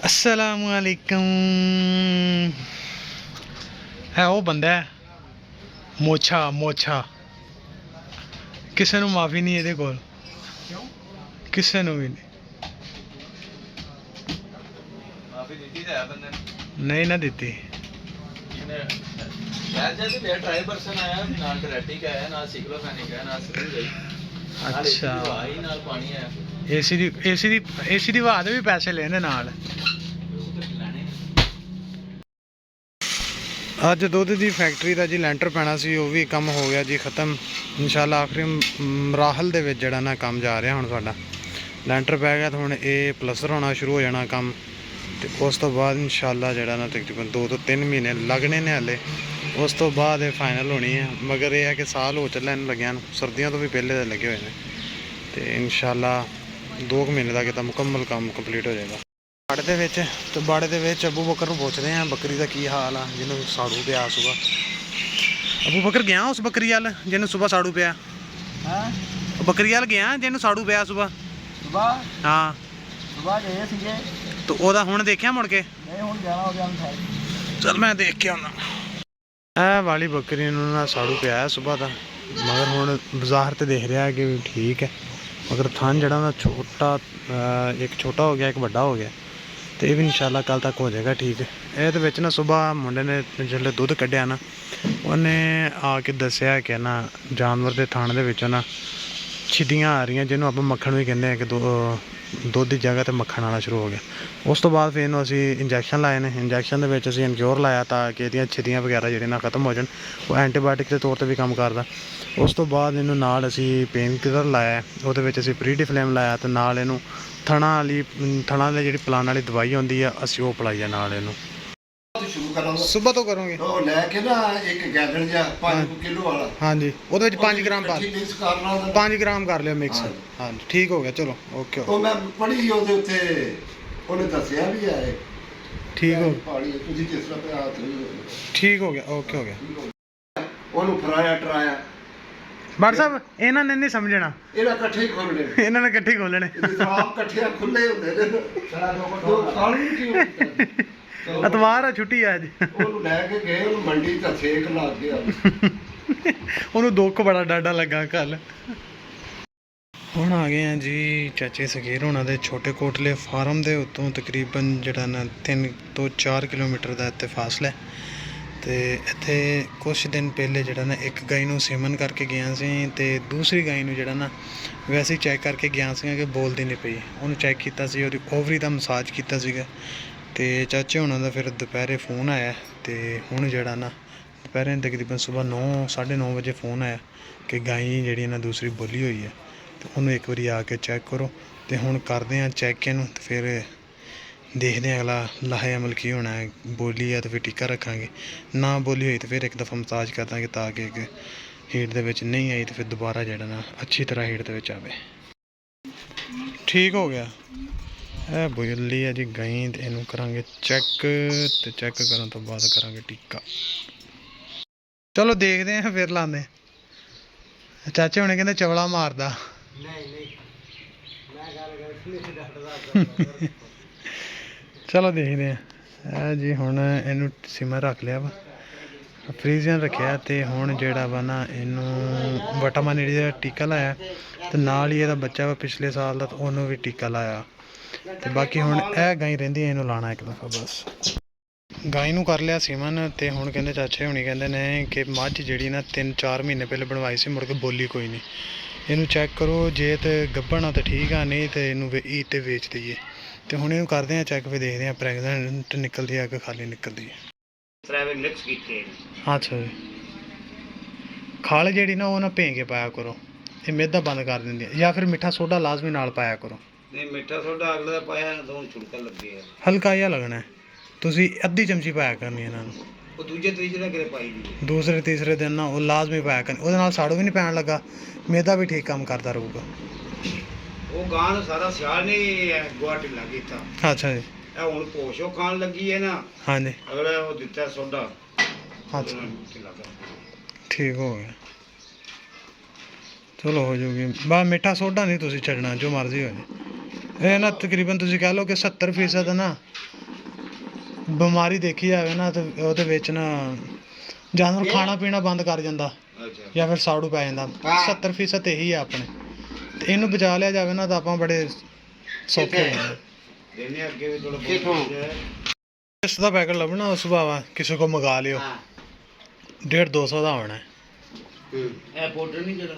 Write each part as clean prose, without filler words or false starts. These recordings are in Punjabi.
अस्सलामुअलैकुम। है वो बंदा है मोछा मोछा किसी ਨੂੰ ਮਾਫੀ ਨਹੀਂ ਇਹਦੇ ਕੋਲ ਕਿਸੇ ਨੂੰ ਵੀ ਮਾਫੀ ਦਿੱਤੀ ਤਾਂ ਹੈ ਬੰਦੇ ਨਹੀਂ ਨਾ ਦਿੱਤੀ यार जैसे मेरा ड्राइवर पर्सन आया ना ट्रैफिक आया ना सिक्लोफेनिक है ना स्कूल गई अच्छा भाई नाल पानी आया एसी ਦੀ ਹਵਾ ਦੇ ਵੀ ਪੈਸੇ ਲੈਣੇ ਨਾਲ। ਅੱਜ ਦੁੱਧ ਦੀ ਫੈਕਟਰੀ ਦਾ ਜੀ ਲੈਂਟਰ ਪੈਣਾ ਸੀ, ਉਹ ਵੀ ਕੰਮ ਹੋ ਗਿਆ ਜੀ ਖਤਮ। ਇਨਸ਼ਾਅੱਲਾ ਆਖਰੀ ਮਰਾਹਲ ਦੇ ਵਿੱਚ ਜਿਹੜਾ ਨਾ ਕੰਮ ਜਾ ਰਿਹਾ। ਹੁਣ ਸਾਡਾ ਲੈਂਟਰ ਪੈ ਗਿਆ ਤਾਂ ਹੁਣ ਇਹ ਪਲਸਤਰ ਹੋਣਾ ਸ਼ੁਰੂ ਹੋ ਜਾਣਾ ਕੰਮ, ਤੇ ਉਸ ਤੋਂ ਬਾਅਦ ਇਨਸ਼ਾਅੱਲਾ ਜਿਹੜਾ ਨਾ ਤਕਰੀਬਨ 2 ਤੋਂ 3 ਮਹੀਨੇ ਲੱਗਣੇ ਨੇ ਹਾਲੇ। ਉਸ ਤੋਂ ਬਾਅਦ ਇਹ ਫਾਈਨਲ ਹੋਣੀ ਹੈ। ਮਗਰ ਇਹ ਹੈ ਕਿ ਸਾਲ ਹੋ ਚੱਲਿਆ ਇਹਨੂੰ ਲੱਗਿਆ ਨੂੰ, ਸਰਦੀਆਂ ਤੋਂ ਵੀ ਪਹਿਲੇ ਦੇ ਲੱਗੇ ਹੋਏ ਨੇ, ਤੇ ਇਨਸ਼ਾਅੱਲਾ 2 ਮਹੀਨੇ ਦਾ ਤਾਂ ਮੁਕੰਮਲ ਕੰਮ ਕੰਪਲੀਟ ਹੋ ਜਾਏਗਾ। ਬਾੜੇ ਦੇ ਵਿੱਚ ਤੇ ਬਾੜੇ ਦੇ ਵਿੱਚ ਅਬੂ ਬਕਰ ਨੂੰ ਪੁੱਛਦੇ ਆ ਬੱਕਰੀ ਦਾ ਕੀ ਹਾਲ ਆ, ਜਿਹਨੂੰ ਸਾੜੂ ਪਿਆ ਸੁਬਾ। ਅਬੂ ਬਕਰ ਗਿਆ ਉਸ ਬੱਕਰੀ ਵੱਲ ਜਿਹਨੂੰ ਸੁਬਾ ਸਾੜੂ ਪਿਆ? ਹਾਂ ਬੱਕਰੀ ਵੱਲ ਗਿਆ ਜਿਹਨੂੰ ਸਾੜੂ ਪਿਆ ਸੁਬਾ? ਸੁਬਾ ਹਾਂ ਸੁਬਾ ਗਏ ਸੀਗੇ ਤੇ ਉਹਦਾ ਹੁਣ ਦੇਖਿਆ ਮੁੜ ਕੇ? ਨਹੀਂ ਹੁਣ ਜਾਣਾ ਹੋ ਗਿਆ ਹੁਣ। ਚਲ ਮੈਂ ਦੇਖ ਕੇ ਆਉਣਾ। ਇਹ ਵਾਲੀ ਬੱਕਰੀ ਨੂੰ ਨਾ ਸਾੜੂ ਪਿਆ ਹੈ ਸੁਬਾ ਦਾ, ਮਗਰ ਹੁਣ ਬਾਜ਼ਾਰ ਤੇ ਦੇਖ ਰਿਹਾ ਕਿ ਵੀ ਠੀਕ ਹੈ, ਮਗਰ ਥਣ ਜਿਹੜਾ ਨਾ ਛੋਟਾ, ਇੱਕ ਛੋਟਾ ਹੋ ਗਿਆ ਇੱਕ ਵੱਡਾ ਹੋ ਗਿਆ, ਤੇ ਇਹ ਵੀ ਇਨਸ਼ਾਅੱਲਾ ਕੱਲ ਤੱਕ ਹੋ ਜਾਏਗਾ ਠੀਕ। ਇਹਦੇ ਵਿੱਚ ਨਾ ਸੁਬਾ ਮੁੰਡੇ ਨੇ ਜਿਹੜੇ ਦੁੱਧ ਕੱਢਿਆ ਨਾ, ਉਹਨੇ ਆ ਕੇ ਦੱਸਿਆ ਕਿ ਨਾ ਜਾਨਵਰ ਦੇ ਥਣ ਦੇ ਵਿੱਚੋਂ ਨਾ ਛਿੱਦੀਆਂ ਆ ਰਹੀਆਂ, ਜਿਹਨੂੰ ਆਪਾਂ ਮੱਖਣ ਵੀ ਕਹਿੰਦੇ ਆ, ਕਿ ਦੁੱਧ ਦੀ ਜਗ੍ਹਾ 'ਤੇ ਮੱਖਣ ਆਉਣਾ ਸ਼ੁਰੂ ਹੋ ਗਿਆ। ਉਸ ਤੋਂ ਬਾਅਦ ਫਿਰ ਇਹਨੂੰ ਅਸੀਂ ਇੰਜੈਕਸ਼ਨ ਲਾਏ ਨੇ। ਇੰਜੈਕਸ਼ਨ ਦੇ ਵਿੱਚ ਅਸੀਂ ਇਨਕਿਓਰ ਲਾਇਆ ਤਾਂ ਕਿ ਇਹਦੀਆਂ ਛਿੱਦੀਆਂ ਵਗੈਰਾ ਜਿਹੜੀਆਂ ਨਾ ਖਤਮ ਹੋ ਜਾਣ। ਉਹ ਐਂਟੀਬਾਇਓਟਿਕ ਦੇ ਤੌਰ 'ਤੇ ਵੀ ਕੰਮ ਕਰਦਾ। ਉਸ ਤੋਂ ਬਾਅਦ ਇਹਨੂੰ ਨਾਲ ਅਸੀਂ ਪੇਨ ਕਿਲਰ ਲਾਇਆ, ਉਹਦੇ ਵਿੱਚ ਅਸੀਂ ਪ੍ਰੀਡੀਫਲੇਮ ਲਾਇਆ, ਅਤੇ ਨਾਲ ਇਹਨੂੰ ਥਣਾਂ ਦੀ ਜਿਹੜੀ ਪਲਾਨ ਵਾਲੀ ਦਵਾਈ ਆਉਂਦੀ ਆ ਅਸੀਂ ਉਹ ਪਿਲਾਈ ਆ ਨਾਲ ਇਹਨੂੰ। ਸ਼ੁਰੂ ਕਰਾਂਗਾ ਸੁਬਹ ਤੋਂ ਕਰੋਗੇ? ਉਹ ਲੈ ਕੇ ਨਾ ਇੱਕ ਗੈਲਨ ਜਿਹਾ 5 ਕਿਲੋ ਵਾਲਾ, ਹਾਂਜੀ ਉਹਦੇ ਵਿੱਚ 5 ਗ੍ਰਾਮ ਪਾ, ਮਿਕਸ ਕਰਨਾ 5 ਗ੍ਰਾਮ ਕਰ ਲਿਓ ਮਿਕਸ। ਹਾਂਜੀ ਠੀਕ ਹੋ ਗਿਆ, ਚਲੋ ਓਕੇ। ਉਹ ਮੈਂ ਪੜ੍ਹੀ ਉਹਦੇ ਉੱਤੇ, ਉਹਨੇ ਦੱਸਿਆ ਵੀ ਹੈ ਠੀਕ ਹੋ ਪਾਣੀ ਤੁਸੀਂ ਜਿਸ ਤਰ੍ਹਾਂ ਪਿਆ ਹੱਥ ਠੀਕ ਹੋ ਗਿਆ, ਓਕੇ ਹੋ ਗਿਆ। ਉਹਨੂੰ ਫਰਾਇਆ ਟਰਾਇਆ। ਬਟ ਸਾਹਿਬ ਇਹਨਾਂ ਨੇ ਨਹੀਂ ਸਮਝਣਾ, ਇਹਨਾਂ ਇਕੱਠੇ ਹੀ ਖੋਲਣੇ, ਇਹਨਾਂ ਨੇ ਇਕੱਠੇ ਖੋਲਣੇ। ਆਪ ਇਕੱਠੇ ਖੁੱਲੇ ਹੁੰਦੇ ਨੇ। ਦੋ ਕਾਲੀ ਕਿਉਂ ਐਤਵਾਰ ਆ, ਛੁੱਟੀ ਆ ਅੱਜ। ਉਹਨੂੰ ਲੈ ਕੇ ਗਏ, ਉਹਨੂੰ ਮੰਡੀ ਦਾ ਸੇਕ ਲੱਗ ਗਿਆ। ਉਹਨੂੰ ਦੁੱਖ ਬੜਾ ਡਾਡਾ ਲੱਗਾ ਕੱਲ। ਹੁਣ ਆ ਗਏ ਆ ਜੀ ਚਾਚੇ ਸਗੀਰ ਹੋਣਾ ਦੇ ਛੋਟੇ ਕੋਟਲੇ ਫਾਰਮ ਦੇ ਉੱਤੋਂ ਤਕਰੀਬਨ ਜਿਹੜਾ ਨਾ 3 ਤੋਂ 4 ਕਿਲੋਮੀਟਰ ਦਾ ਇੱਥੇ ਫਾਸਲਾ ਹੈ। ਤੇ ਇੱਥੇ ਕੁਛ ਦਿਨ ਪਹਿਲੇ ਜਿਹੜਾ ਨਾ ਇੱਕ ਗਾਈ ਨੂੰ ਸੀਮਨ ਕਰਕੇ ਗਿਆ ਸੀ, ਤੇ ਦੂਸਰੀ ਗਾਈ ਨੂੰ ਜਿਹੜਾ ਨਾ ਵੈਸੇ ਹੀ ਚੈੱਕ ਕਰਕੇ ਗਿਆ ਸੀਗਾ ਕਿ ਬੋਲਦੀ ਨਹੀਂ ਪਈ। ਉਹਨੂੰ ਚੈੱਕ ਕੀਤਾ ਸੀ, ਉਹਦੀ ਓਵਰੀ ਦਾ ਮਸਾਜ ਕੀਤਾ ਸੀਗਾ। ਤੇ ਚਾਚੇ ਹੋਣਾ ਦਾ ਫਿਰ ਦੁਪਹਿਰੇ ਫੋਨ ਆਇਆ, ਤੇ ਹੁਣ ਜਿਹੜਾ ਨਾ ਦੁਪਹਿਰੇ ਤਕਰੀਬਨ ਸਵੇਰ 9-9:30 ਵਜੇ ਫੋਨ ਆਇਆ ਕਿ ਗਾਈ ਜਿਹੜੀ ਨਾ ਦੂਸਰੀ ਬੋਲੀ ਹੋਈ ਹੈ, ਤੇ ਉਹਨੂੰ ਇੱਕ ਵਾਰੀ ਆ ਕੇ ਚੈੱਕ ਕਰੋ। ਤੇ ਹੁਣ ਕਰਦੇ ਹਾਂ ਚੈੱਕ ਇਹਨੂੰ, ਤੇ ਫਿਰ ਦੇਖਦੇ ਹਾਂ ਅਗਲਾ ਲਾਹੇ ਅਮਲ ਕੀ ਹੋਣਾ ਹੈ। ਬੋਲੀ ਹੈ ਤਾਂ ਫਿਰ ਟੀਕਾ ਰੱਖਾਂਗੇ, ਨਾ ਬੋਲੀ ਹੋਈ ਤਾਂ ਫਿਰ ਇੱਕ ਦਫਾ ਮਸਾਜ ਕਰ ਦਾਂਗੇ ਤਾਂ ਕਿ ਹੀਟ ਦੇ ਵਿੱਚ ਨਹੀਂ ਆਈ, ਤੇ ਫਿਰ ਦੁਬਾਰਾ ਜਿਹੜਾ ਨਾ ਅੱਛੀ ਤਰ੍ਹਾਂ ਹੀਟ ਦੇ ਵਿੱਚ ਆਵੇ। ਠੀਕ ਹੋ ਗਿਆ। ਇਹ ਬੋਲੀ ਹੈ ਜੀ ਗਾਈ, ਤੇ ਇਹਨੂੰ ਕਰਾਂਗੇ ਚੈੱਕ, ਤੇ ਚੈੱਕ ਕਰਨ ਤੋਂ ਬਾਅਦ ਕਰਾਂਗੇ ਟੀਕਾ। ਚਲੋ ਦੇਖਦੇ ਹਾਂ ਫਿਰ ਲਾਉਂਦੇ। ਚਾਚੇ ਹੁਣੇ ਕਹਿੰਦੇ ਚਵਲਾ ਮਾਰਦਾ। ਚਲੋ ਦੇਖਦੇ ਹਾਂ। ਇਹ ਜੀ ਹੁਣ ਇਹਨੂੰ ਸਿਮਰ ਰੱਖ ਲਿਆ ਵਾ, ਫਰੀਜ਼ਨ ਰੱਖਿਆ, ਤੇ ਹੁਣ ਜਿਹੜਾ ਵਾ ਨਾ ਇਹਨੂੰ ਵਟਾਮਾਨੀ ਦਾ ਟੀਕਾ ਲਾਇਆ, ਤੇ ਨਾਲ ਹੀ ਇਹਦਾ ਬੱਚਾ ਵਾ ਪਿਛਲੇ ਸਾਲ ਦਾ, ਉਹਨੂੰ ਵੀ ਟੀਕਾ ਲਾਇਆ। ਤੇ ਬਾਕੀ ਹੁਣ ਇਹ ਗਾਈ ਰਹਿੰਦੀ ਹੈ, ਇਹਨੂੰ ਲਾਉਣਾ ਇੱਕ ਦਫਾ ਬਸ। ਗਾਈ ਨੂੰ ਕਰ ਲਿਆ ਸੀਮਨ, ਤੇ ਹੁਣ ਕਹਿੰਦੇ ਚਾਚੇ ਹੁਣੀ ਕਹਿੰਦੇ ਨੇ ਕਿ ਮੱਝ ਜਿਹੜੀ ਨਾ 3-4 ਮਹੀਨੇ ਪਹਿਲੇ ਬਣਵਾਈ ਸੀ, ਮੁੜ ਕੇ ਬੋਲੀ ਕੋਈ ਨਹੀਂ। ਇਹਨੂੰ ਚੈੱਕ ਕਰੋ, ਜੇ ਤੇ ਗੱਭਣ ਆ ਤਾਂ ਠੀਕ ਆ, ਨਹੀਂ ਤੇ ਇਹਨੂੰ ਤੇ ਵੇਚ ਦਈਏ। ਤੇ ਹੁਣ ਇਹਨੂੰ ਕਰਦੇ ਆ ਚੈੱਕ, ਫਿਰ ਦੇਖਦੇ ਆ ਪ੍ਰੈਗਨੈਂਟ ਨਿਕਲਦੀ ਆ ਕਿ ਖਾਲੀ ਨਿਕਲਦੀ ਹੈ। ਅੱਛਾ ਜੀ। ਖਾਲ ਜਿਹੜੀ ਨਾ ਉਹ ਨਾ ਭੇਂ ਕੇ ਪਾਇਆ ਕਰੋ, ਇਹ ਮਿਹਦਾ ਬੰਦ ਕਰ ਦਿੰਦੀ ਹੈ, ਜਾਂ ਫਿਰ ਮਿੱਠਾ ਸੋਡਾ ਲਾਜ਼ਮੀ ਨਾਲ ਪਾਇਆ ਕਰੋ। ਨਹੀਂ ਮਿੱਠਾ ਸੋਡਾ ਅਗਲੇ ਦਾ ਪਾਇਆ ਦੋ ਛੁੜਕਾ ਲੱਗੇ ਆ, ਹਲਕਾ ਜਿਹਾ ਲੱਗਣਾ, ਤੁਸੀਂ ਅੱਧੀ ਚਮਚੀ ਪਾਇਆ ਕਰਨੀ ਇਹਨਾਂ ਨੂੰ। ਉਹ ਦੂਜੇ ਤੀਜੇ ਦਾ ਕਿਤੇ ਪਾਈ ਦੀ, ਦੂਸਰੇ ਤੀਸਰੇ ਦਿਨ ਨਾ ਉਹ ਲਾਜ਼ਮੀ ਪਾਇਆ ਕਰਨੀ, ਉਹਦੇ ਨਾਲ ਸਾੜੂ ਵੀ ਨਹੀਂ ਪੈਣ ਲੱਗਾ, ਮਿਹਦਾ ਵੀ ਠੀਕ ਕੰਮ ਕਰਦਾ ਰਹੂਗਾ। ਉਹ ਗਾਂ ਨੂੰ ਸਾਰਾ ਸਿਆਲ ਨਹੀਂ ਗੁਆਟੀ ਲੱਗੀ ਤਾਂ। ਅੱਛਾ ਜੀ। ਇਹ ਹੁਣ ਪੋਸ਼ੋ ਖਾਣ ਲੱਗੀ ਹੈ ਨਾ, ਹਾਂਜੀ ਅਗਲਾ ਉਹ ਦਿੱਤਾ ਸੋਡਾ। ਅੱਛਾ ਠੀਕ ਹੋ ਗਿਆ, ਚਲੋ ਹੋ ਜੂਗੀ। ਬਸ ਮਿੱਠਾ ਸੋਡਾ ਨਹੀਂ ਤੁਸੀਂ ਛੱਡਣਾ, ਜੋ ਮਰਜ਼ੀ ਹੋ ਜਾਏ। ਇਹ ਨਾ ਤਕਰੀਬਨ ਤੁਸੀਂ ਕਹਿ ਲਓ ਕਿ 70% ਨਾ ਬਿਮਾਰੀ ਦੇਖੀ ਜਾਵੇ ਨਾ ਤੇ ਉਹਦੇ ਵਿੱਚ ਨਾ ਜਾਨਵਰ ਖਾਣਾ ਪੀਣਾ ਬੰਦ ਕਰ ਜਾਂਦਾ ਅੱਛਾ ਜਾਂ ਫਿਰ ਸਾੜੂ ਪੈ ਜਾਂਦਾ। 70% ਇਹੀ ਆ ਆਪਣੇ, ਤੇ ਇਹਨੂੰ ਬਚਾ ਲਿਆ ਜਾਵੇ ਨਾ ਤਾਂ ਆਪਾਂ ਬੜੇ ਸੌਖੇ ਹੋ ਜਾਣਾ। ਦੇਨੇ ਅੱਗੇ ਵੀ ਥੋੜਾ ਬਹੁਤ ਇਸ ਦਾ ਪੈਕਟ ਲੱਭਣਾ ਉਸ ਭਾਵਾ ਕਿਸੇ ਕੋ ਮੰਗਾ ਲਿਓ। 150-200 ਦਾ ਹੋਣਾ। ਇਹ ਪਾਊਡਰ ਨਹੀਂ ਜਿਹੜਾ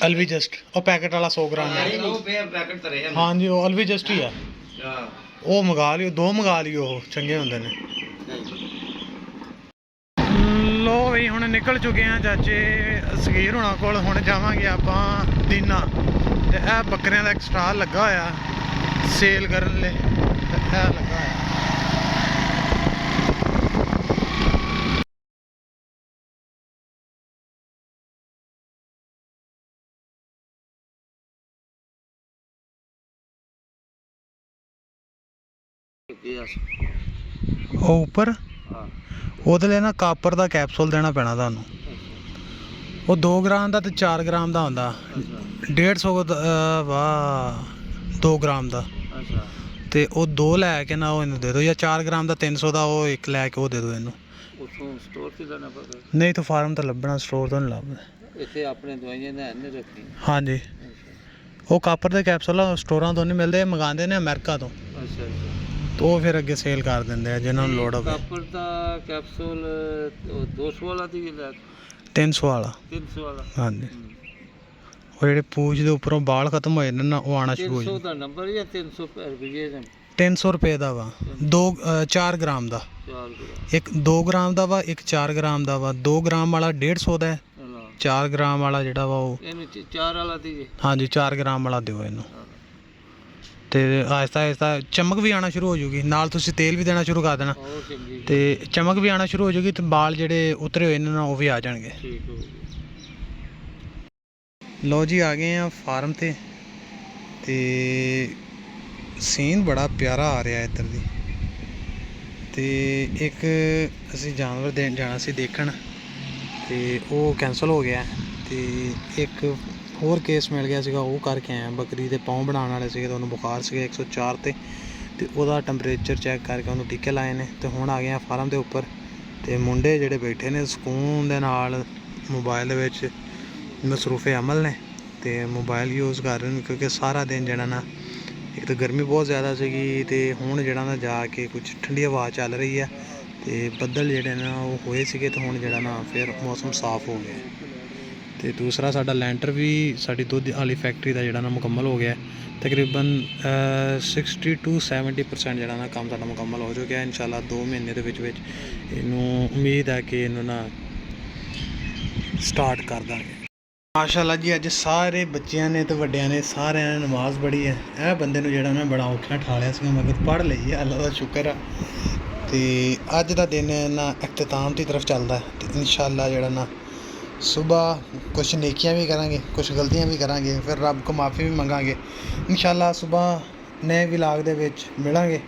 ਅਲਵੀ ਜਸਟ ਉਹ ਪੈਕਟ ਵਾਲਾ 100 ਗ੍ਰਾਮ ਦਾ। ਉਹ ਪੈਕਟ ਤਰੇ ਆ। ਹਾਂਜੀ ਉਹ ਅਲਵੀ ਜਸਟ ਹੀ ਆ। ਹਾਂ ਉਹ ਮੰਗਾ ਲਿਓ, 2 ਮੰਗਾ ਲਿਓ, ਉਹ ਚੰਗੇ ਹੁੰਦੇ ਨੇ। ਲੋ ਵੀ ਹੁਣ ਨਿਕਲ ਚੁੱਕੇ ਆ ਚਾਚੇ ਸਗੀਰ ਹੋਣਾ ਕੋਲ। ਹੁਣ ਜਾਵਾਂਗੇ ਆਪਾਂ ਦੀਨਾ, ਤੇ ਇਹ ਬੱਕਰਿਆਂ ਦਾ ਇੱਕ ਸਟਾਲ ਲੱਗਾ ਹੋਇਆ ਸੇਲ ਕਰਨ ਲਈ, ਇਹ ਲੱਗਾ ਹੋਇਆ। ਉਹ ਉੱਪਰ ਉਹਦੇ ਲਈ ਨਾ ਕਾਪਰ ਦਾ ਕੈਪਸੂਲ ਦੇਣਾ ਪੈਣਾ ਤੁਹਾਨੂੰ। ਉਹ 2 ਗ੍ਰਾਮ ਦਾ ਤੇ 4 ਗ੍ਰਾਮ ਦਾ ਹੁੰਦਾ। 150 ਦਾ ਵਾਹ 2 ਗ੍ਰਾਮ ਦਾ। ਅੱਛਾ ਤੇ ਉਹ 2 ਲੈ ਕੇ ਨਾ ਉਹ ਇਹਨੂੰ ਦੇ ਦਿਓ, ਜਾਂ 4 ਗ੍ਰਾਮ ਦਾ 300 ਦਾ ਉਹ ਇੱਕ ਲੈ ਕੇ ਉਹ ਦੇ ਦਿਓ ਇਹਨੂੰ। ਉਥੋਂ ਸਟੋਰ ਤੇ ਲੈਣਾ ਪਊਗਾ। ਨਹੀਂ ਤਾਂ ਫਾਰਮ ਤਾਂ ਲੱਭਣਾ, ਸਟੋਰ ਤੋਂ ਨਹੀਂ ਲੱਭਦਾ। ਇੱਥੇ ਆਪਣੇ ਦਵਾਈਆਂ ਦਾ ਨਹੀਂ ਰੱਖੀ। ਹਾਂਜੀ ਉਹ ਕਾਪਰ ਦੇ ਕੈਪਸੂਲ ਸਟੋਰਾਂ ਤੋਂ ਨਹੀਂ ਮਿਲਦੇ, ਮੰਗਾਉਂਦੇ ਨੇ ਅਮਰੀਕਾ ਤੋਂ। ਅੱਛਾ ਤੇ ਉਹ ਫਿਰ ਅੱਗੇ ਸੇਲ ਕਰ ਦਿੰਦੇ ਆ ਜਿਹਨਾਂ ਨੂੰ ਲੋੜ ਹੋਵੇ। ਕਾਪਰ ਦਾ ਕੈਪਸੂਲ 200 ਵਾਲਾ ਦੀ ਲੈ 300 ਵਾਲਾ। 300 ਵਾਲਾ। ਹਾਂਜੀ ਉਹ ਜਿਹੜੇ ਪੂਛ ਦੇ ਉੱਪਰੋਂ ਵਾਲ ਖਤਮ ਹੋ ਜਾਂਦੇ ਨਾ ਉਹ ਆਣਾ ਸ਼ੁਰੂ ਹੋ 300 ਜਾਂਦੇ। ਦਾ ਨੰਬਰ ਜਾਂ 300 ਰੁਪਏ ਦਾ? 300 ਰੁਪਏ ਦਾ ਵਾ। 4 ਗ੍ਰਾਮ ਦਾ 4 ਗ੍ਰਾਮ। ਇੱਕ 2 ਗ੍ਰਾਮ ਦਾ ਵਾ, ਇੱਕ 4 ਗ੍ਰਾਮ ਦਾ ਵਾ। 2 ਗ੍ਰਾਮ ਵਾਲਾ 150 ਦਾ ਹੈ, 4 ਗ੍ਰਾਮ ਵਾਲਾ ਜਿਹੜਾ ਵਾ ਉਹ ਇਹਨੂੰ 4 ਵਾਲਾ ਦੀ। ਹਾਂਜੀ 4 ਗ੍ਰਾਮ ਵਾਲਾ ਦਿਓ ਇਹਨੂੰ। ਤੇ ਆਹਿਸਤਾ ਆਹਿਸਤਾ ਚਮਕ ਵੀ ਆਉਣਾ ਸ਼ੁਰੂ ਹੋ ਜੂਗੀ, ਨਾਲ ਤੁਸੀਂ ਤੇਲ ਵੀ ਦੇਣਾ ਸ਼ੁਰੂ ਕਰ ਦੇਣਾ, ਉਹ ਚੰਗੀ ਤੇ ਚਮਕ ਵੀ ਆਉਣਾ ਸ਼ੁਰੂ ਹੋ ਜੂਗੀ, ਤੇ ਵਾਲ ਜਿਹੜੇ ਉਤਰੇ ਹੋਏ ਨੇ ਨਾ ਉਹ ਵੀ ਆ ਜਾਣਗੇ। ਠੀਕ ਹੋ ਗਈ। ਲੋ ਜੀ ਆ ਗਏ ਆ ਫਾਰਮ ਤੇ ਸੀਨ ਬੜਾ ਪਿਆਰਾ ਆ ਰਿਹਾ ਇੱਧਰ ਦੀ। ਤੇ ਇੱਕ ਅਸੀਂ ਜਾਨਵਰ ਦੇਣ ਜਾਣਾ ਸੀ ਦੇਖਣ, ਤੇ ਉਹ ਕੈਂਸਲ ਹੋ ਗਿਆ। ਤੇ ਇੱਕ ਹੋਰ ਕੇਸ ਮਿਲ ਗਿਆ ਸੀਗਾ, ਉਹ ਕਰਕੇ ਆਇਆ। ਬੱਕਰੀ ਦੇ ਪਾਉ ਬਣਾਉਣ ਵਾਲੇ ਸੀਗੇ, ਤੇ ਉਹਨੂੰ ਬੁਖਾਰ ਸੀਗਾ 104 ਤੇ ਉਹਦਾ ਟੈਂਪਰੇਚਰ ਚੈੱਕ ਕਰਕੇ ਉਹਨੂੰ ਟੀਕੇ ਲਾਏ ਨੇ। ਤੇ ਹੁਣ ਆ ਗਏ ਆ ਫਾਰਮ ਦੇ ਉੱਪਰ, ਤੇ ਮੁੰਡੇ ਜਿਹੜੇ ਬੈਠੇ ਨੇ ਸਕੂਨ ਦੇ ਨਾਲ ਮੋਬਾਈਲ ਦੇ ਵਿੱਚ ਮਸਰੂਫੇ ਅਮਲ ਨੇ, ਤੇ ਮੋਬਾਈਲ ਯੂਜ਼ ਕਰ ਰਹੇ ਨੇ। ਕਿਉਂਕਿ ਸਾਰਾ ਦਿਨ ਜਿਹੜਾ ਨਾ ਇੱਕ ਤਾਂ ਗਰਮੀ ਬਹੁਤ ਜ਼ਿਆਦਾ ਸੀਗੀ, ਤੇ ਹੁਣ ਜਿਹੜਾ ਨਾ ਜਾ ਕੇ ਕੁਝ ਠੰਡੀ ਹਵਾ ਚੱਲ ਰਹੀ ਹੈ, ਤੇ ਬੱਦਲ ਜਿਹੜੇ ਨੇ ਉਹ ਹੋਏ ਸੀਗੇ, ਤੇ ਹੁਣ ਜਿਹੜਾ ਨਾ ਫਿਰ ਮੌਸਮ ਸਾਫ਼ ਹੋ ਗਿਆ। ਤੇ ਦੂਸਰਾ ਸਾਡਾ ਲੈਂਟਰ ਵੀ ਸਾਡੀ ਦੁੱਧ ਵਾਲੀ ਫੈਕਟਰੀ ਦਾ ਜਿਹੜਾ ਨਾ ਮੁਕੰਮਲ ਹੋ ਗਿਆ। ਤਕਰੀਬਨ 60 to 70% ਜਿਹੜਾ ਨਾ ਕੰਮ ਸਾਡਾ ਮੁਕੰਮਲ ਹੋ ਚੁੱਕਿਆ। ਇਨਸ਼ਾਅੱਲਾ 2 ਮਹੀਨੇ ਦੇ ਵਿੱਚ ਇਹਨੂੰ ਉਮੀਦ ਹੈ ਕਿ ਇਹਨੂੰ ਨਾ ਸਟਾਰਟ ਕਰ ਦਾਂਗੇ। ਮਾਸ਼ਾਅੱਲਾ ਜੀ ਅੱਜ ਸਾਰੇ ਬੱਚਿਆਂ ਨੇ ਤੇ ਵੱਡਿਆਂ ਨੇ ਸਾਰਿਆਂ ਨੇ ਨਮਾਜ਼ ਪੜ੍ਹੀ ਹੈ। ਇਹ ਬੰਦੇ ਨੂੰ ਜਿਹੜਾ ਨਾ ਬੜਾ ਔਖਾ ਠਾਲਿਆ ਸੀਗਾ, ਮਗਰ ਪੜ੍ਹ ਲਈ ਹੈ, ਅੱਲਾ ਦਾ ਸ਼ੁਕਰ ਆ। ਤੇ ਅੱਜ ਦਾ ਦਿਨ ਨਾ ਇਖਤਤਾਮ ਦੀ ਤਰਫ ਚੱਲਦਾ, ਤੇ ਇਨਸ਼ਾਅੱਲਾ ਜਿਹੜਾ ਨਾ ਸੁਬਾਹ ਕੁਛ ਨੇਕੀਆਂ ਵੀ ਕਰਾਂਗੇ, ਕੁਛ ਗਲਤੀਆਂ ਵੀ ਕਰਾਂਗੇ, ਫਿਰ ਰੱਬ ਕੋ ਮਾਫੀ ਵੀ ਮੰਗਾਂਗੇ। ਇਨਸ਼ਾਅੱਲਾ ਸੁਬਾਹ ਨਏ ਵਲੌਗ ਦੇ ਵਿੱਚ ਮਿਲਾਂਗੇ,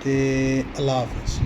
ਤੇ ਅੱਲਾ ਹਾਫਿਜ਼।